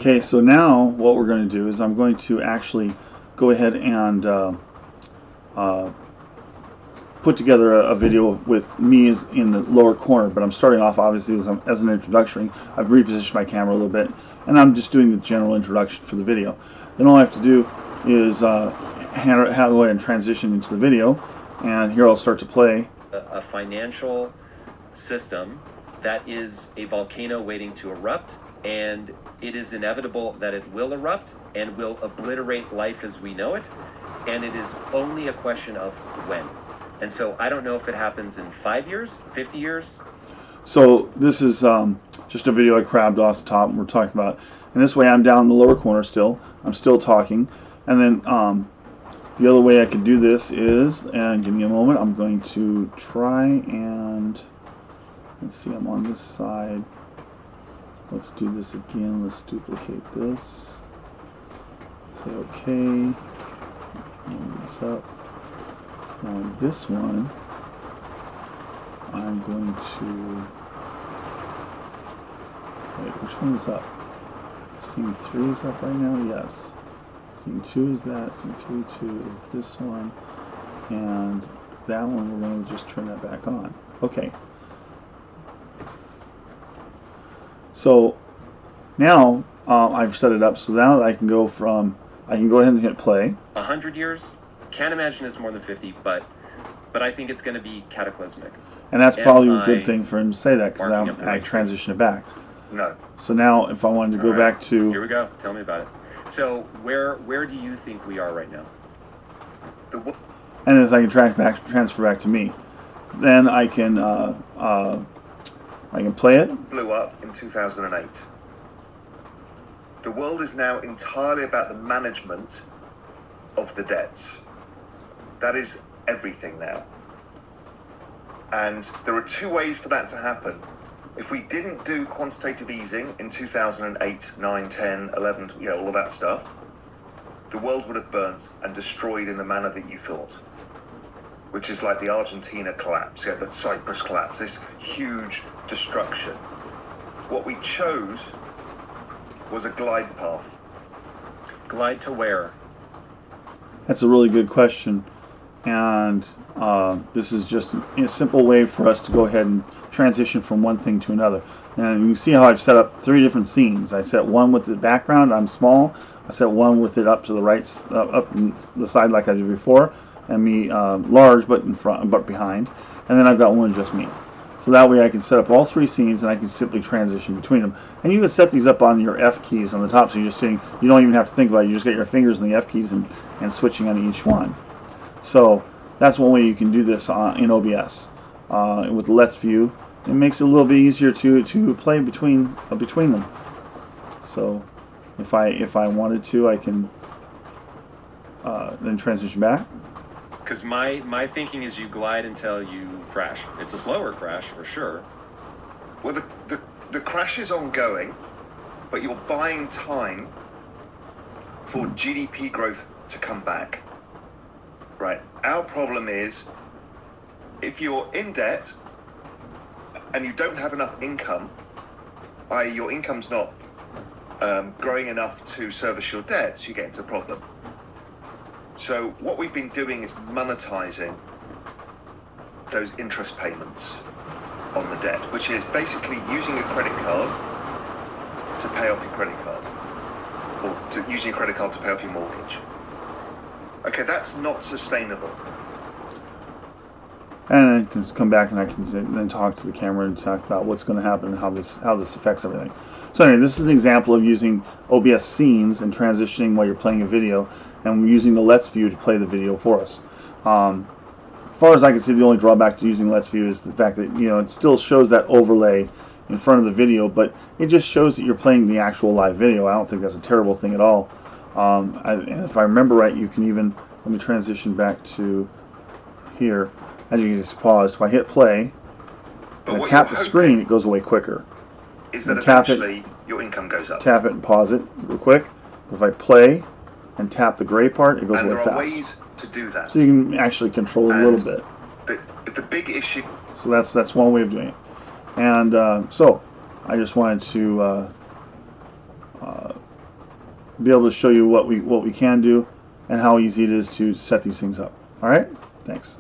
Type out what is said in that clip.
Okay, so now what we're going to do is I'm going to actually go ahead and put together a video with me as in the lower corner, but I'm starting off obviously as an introduction. I've repositioned my camera a little bit, and I'm just doing the general introduction for the video. Then all I have to do is go ahead and transition into the video, and here I'll start to play. A financial system that is a volcano waiting to erupt, and it is inevitable that it will erupt and will obliterate life as we know it, and it is only a question of when. And so I don't know if it happens in 5 years, 50 years. So this is just a video I grabbed off the top and we're talking about. And this way I'm down in the lower corner still. I'm still talking. And then the other way I could do this is, and give me a moment, I'm going to try and, let's see, I'm on this side. Let's do this again. Let's duplicate this. Say OK. Move this up. Now this one, I'm going to, wait, which one is up? Scene 3 is up right now? Yes. Scene 2 is that, Scene 3, 2 is this one, and that one we're going to just turn that back on. Okay. So now I've set it up so now that I can go ahead and hit play. 100 years? Can't imagine it's more than 50, but I think it's going to be cataclysmic. And that's probably a good thing for him to say that, because now I transition it back. No. So now if I wanted to go back to... Here we go. Tell me about it. So where do you think we are right now? And as I can transfer back to me, then I can play it. Blew up in 2008. The world is now entirely about the management of the debts. That is everything now. And there are two ways for that to happen. If we didn't do quantitative easing in 2008, 9, 10, 11, all of that stuff, the world would have burnt and destroyed in the manner that you thought, which is like the Argentina collapse, the Cyprus collapse, this huge destruction. What we chose was a glide path. Glide to where? That's a really good question. And this is just a simple way for us to go ahead and transition from one thing to another. And you can see how I've set up 3 different scenes. I set one with the background, I'm small. I set one with it up to the right, up the side like I did before, and me large but in front, but behind. And then I've got one just me. So that way I can set up all 3 scenes and I can simply transition between them. And you can set these up on your F keys on the top, so you're just saying, you don't even have to think about it. You just get your fingers on the F keys and switching on each one. So that's one way you can do this in OBS. With Letsview, it makes it a little bit easier to play between them. So if I wanted to, I can then transition back. Because my thinking is you glide until you crash. It's a slower crash for sure. Well, the crash is ongoing, but you're buying time for GDP growth to come back. Right. Our problem is, if you're in debt and you don't have enough income, i.e. your income's not growing enough to service your debts, you get into a problem. So what we've been doing is monetizing those interest payments on the debt, which is basically using a credit card to pay off your credit card, or using a credit card to pay off your mortgage. Okay, that's not sustainable. And I can come back and I can then talk to the camera and talk about what's going to happen and how this affects everything. So anyway, this is an example of using OBS Scenes and transitioning while you're playing a video, and we're using the Letsview to play the video for us. As far as I can see, the only drawback to using Letsview is the fact that it still shows that overlay in front of the video, but it just shows that you're playing the actual live video. I don't think that's a terrible thing at all. And if I remember right, you can even, let me transition back to here. As you can just pause, if I hit play and I tap the screen, it goes away quicker. Is that eventually your income goes up? Tap it and pause it real quick. If I play and tap the gray part, it goes away fast. And there are ways to do that. So you can actually control it a little bit. The big issue. So that's one way of doing it. And so I just wanted to be able to show you what we can do and how easy it is to set these things up. All right, thanks.